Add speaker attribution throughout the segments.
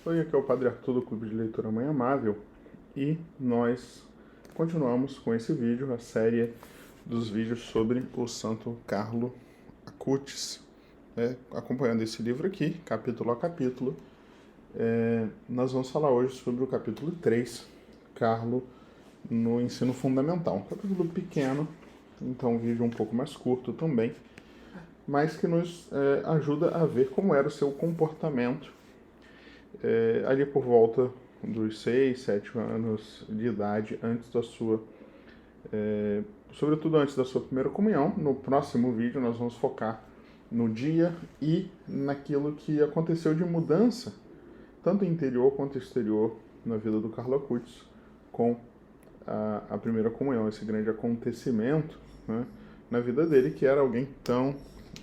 Speaker 1: Oi, aqui é o Padre Arthur do Clube de Leitura Mãe Amável e nós continuamos com esse vídeo, a série dos vídeos sobre o Santo Carlo Acutis. Acompanhando esse livro aqui, capítulo a capítulo, nós vamos falar hoje sobre o capítulo 3, Carlo no ensino fundamental. Um capítulo pequeno, então um vídeo um pouco mais curto também, mas que nos ajuda a ver como era o seu comportamento ali por volta dos 6, 7 anos de idade, antes da sua, sobretudo antes da sua primeira comunhão. No próximo vídeo nós vamos focar no dia e naquilo que aconteceu de mudança, tanto interior quanto exterior, na vida do Carlo Acutis, com a primeira comunhão, esse grande acontecimento, né, na vida dele, que era alguém tão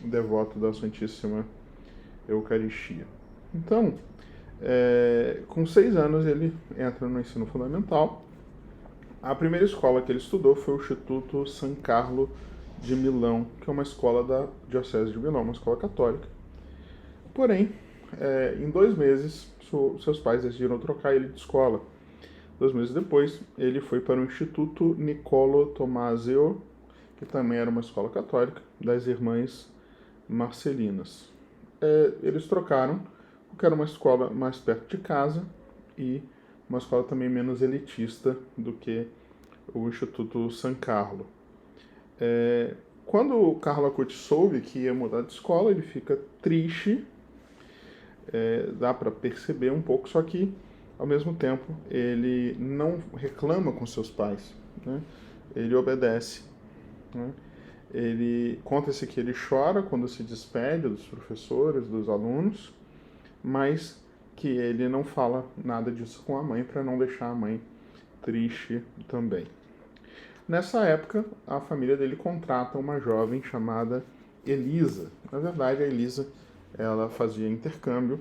Speaker 1: devoto da Santíssima Eucaristia. Então, com 6 anos ele entra no ensino fundamental. A primeira escola que ele estudou foi o Instituto San Carlo de Milão, que é uma escola da Diocese de Milão, uma escola católica. Porém, em 2 meses, seus pais decidiram trocar ele de escola. 2 meses depois, ele foi para o Instituto Niccolo Tommaseo, que também era uma escola católica, das Irmãs Marcelinas. Eles trocaram, porque era uma escola mais perto de casa e uma escola também menos elitista do que o Instituto San Carlo. Quando o Carlo Acutis soube que ia mudar de escola, ele fica triste, dá para perceber um pouco, só que ao mesmo tempo ele não reclama com seus pais, né? Ele obedece, né? Ele conta-se que ele chora quando se despede dos professores, dos alunos, mas que ele não fala nada disso com a mãe para não deixar a mãe triste também. Nessa época, a família dele contrata uma jovem chamada Elisa. Na verdade, a Elisa, ela fazia intercâmbio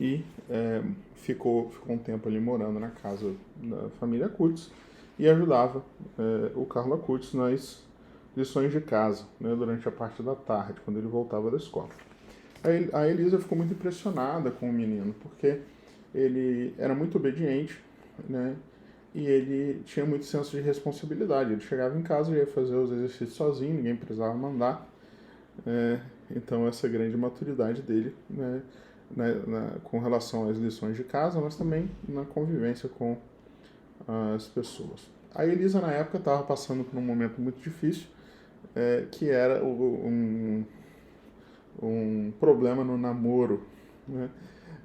Speaker 1: e ficou um tempo ali morando na casa da família Acutis e ajudava o Carlo Acutis nas lições de casa, né, durante a parte da tarde, quando ele voltava da escola. A Elisa ficou muito impressionada com o menino, porque ele era muito obediente, né, e ele tinha muito senso de responsabilidade. Ele chegava em casa e ia fazer os exercícios sozinho, ninguém precisava mandar. Então, essa grande maturidade dele, né, com relação às lições de casa, mas também na convivência com as pessoas. A Elisa, na época, estava passando por um momento muito difícil, que era um problema no namoro, né?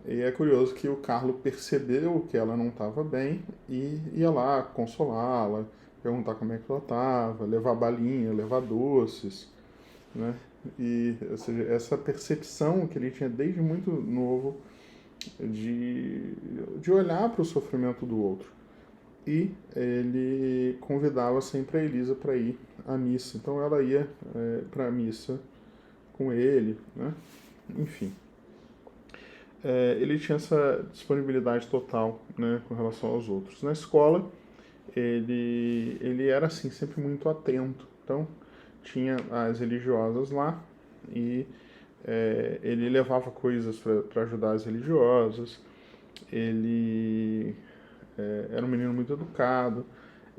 Speaker 1: E é curioso que o Carlo percebeu que ela não estava bem e ia lá consolá-la, perguntar como é que ela estava, levar balinha, levar doces, né? E, ou seja, essa percepção que ele tinha desde muito novo de olhar para o sofrimento do outro. E ele convidava sempre a Elisa para ir à missa. Então ela ia para a missa com ele, né? Enfim. Ele tinha essa disponibilidade total, né, com relação aos outros. Na escola, ele era assim, sempre muito atento. Então, tinha as religiosas lá e ele levava coisas para ajudar as religiosas. Ele era um menino muito educado.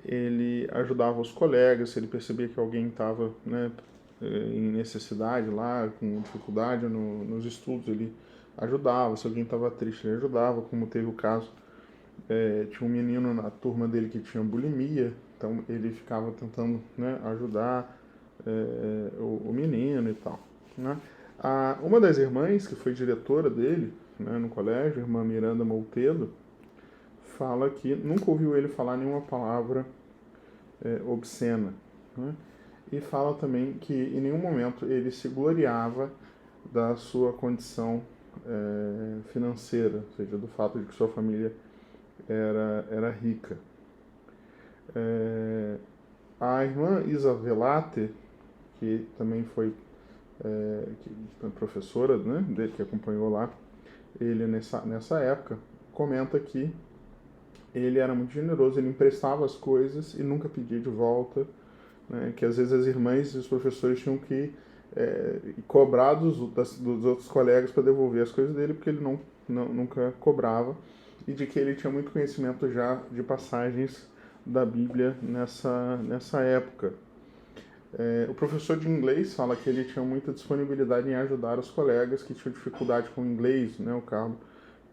Speaker 1: Ele ajudava os colegas, se ele percebia que alguém estava, né, em necessidade lá, com dificuldade nos estudos, ele ajudava. Se alguém estava triste, ele ajudava, como teve o caso. Tinha um menino na turma dele que tinha bulimia, então ele ficava tentando, né, ajudar o menino e tal, né? Uma das irmãs, que foi diretora dele, né, no colégio, a irmã Miranda Moltedo, fala que nunca ouviu ele falar nenhuma palavra obscena, né? E fala também que em nenhum momento ele se gloriava da sua condição financeira, ou seja, do fato de que sua família era rica. A irmã Isavelate, que também foi professora, né, dele, que acompanhou lá ele nessa época, comenta que ele era muito generoso, ele emprestava as coisas e nunca pedia de volta, né, que às vezes as irmãs e os professores tinham que e cobrar dos outros colegas para devolver as coisas dele, porque ele nunca cobrava, e de que ele tinha muito conhecimento já de passagens da Bíblia nessa época. O professor de inglês fala que ele tinha muita disponibilidade em ajudar os colegas que tinham dificuldade com o inglês, né? O Carlos,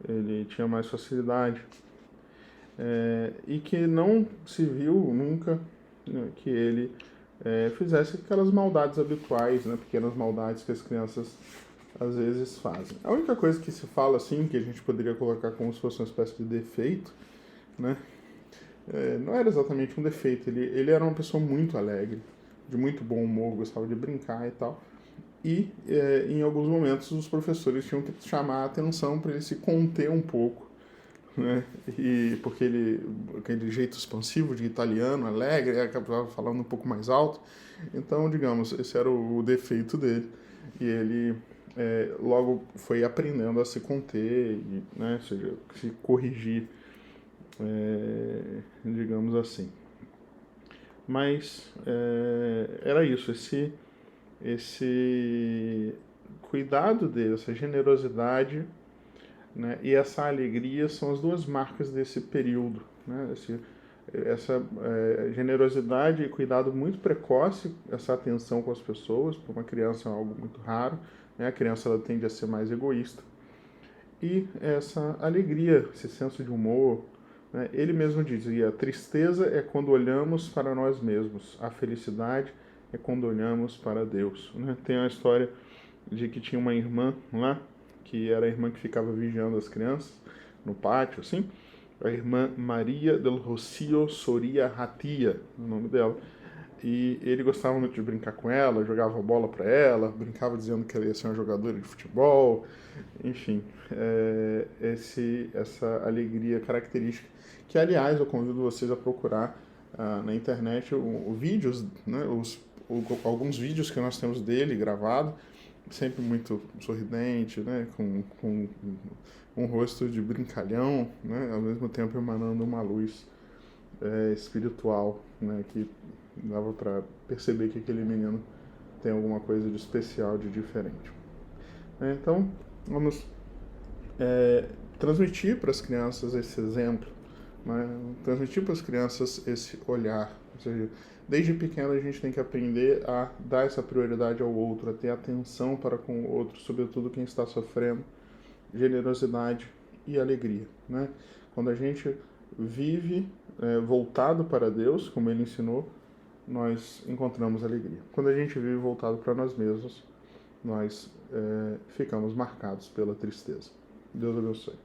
Speaker 1: ele tinha mais facilidade. E que não se viu nunca, né, que ele fizesse aquelas maldades habituais, né? Pequenas maldades que as crianças às vezes fazem. A única coisa que se fala assim, que a gente poderia colocar como se fosse uma espécie de defeito, né? Não era exatamente um defeito, ele era uma pessoa muito alegre, de muito bom humor, gostava de brincar e tal. E em alguns momentos os professores tinham que chamar a atenção para ele se conter um pouco, né? E porque aquele jeito expansivo de italiano, alegre, ele acabava falando um pouco mais alto. Então, digamos, esse era o defeito dele. E ele logo foi aprendendo a se conter, né? Ou seja, se corrigir, digamos assim. Mas era isso, esse cuidado dele, essa generosidade, né, e essa alegria são as duas marcas desse período, né? Essa generosidade e cuidado muito precoce, essa atenção com as pessoas, para uma criança é algo muito raro, né? A criança ela tende a ser mais egoísta. E essa alegria, esse senso de humor, né? Ele mesmo dizia: a tristeza é quando olhamos para nós mesmos, a felicidade é quando olhamos para Deus, né? Tem uma história de que tinha uma irmã lá, que era a irmã que ficava vigiando as crianças no pátio, assim, a irmã Maria del Rocio Soria Ratia, o nome dela. E ele gostava muito de brincar com ela, jogava bola para ela, brincava dizendo que ela ia ser uma jogadora de futebol, enfim, essa alegria característica, que aliás eu convido vocês a procurar na internet vídeos, né, alguns vídeos que nós temos dele gravado, sempre muito sorridente, né, com um rosto de brincalhão, né, ao mesmo tempo emanando uma luz espiritual, né, que dava para perceber que aquele menino tem alguma coisa de especial, de diferente. Então, vamos transmitir para as crianças esse exemplo, né, transmitir para as crianças esse olhar. Ou seja, desde pequeno a gente tem que aprender a dar essa prioridade ao outro, a ter atenção para com o outro, sobretudo quem está sofrendo, generosidade e alegria, né? Quando a gente vive voltado para Deus, como ele ensinou, nós encontramos alegria. Quando a gente vive voltado para nós mesmos, nós ficamos marcados pela tristeza. Deus abençoe.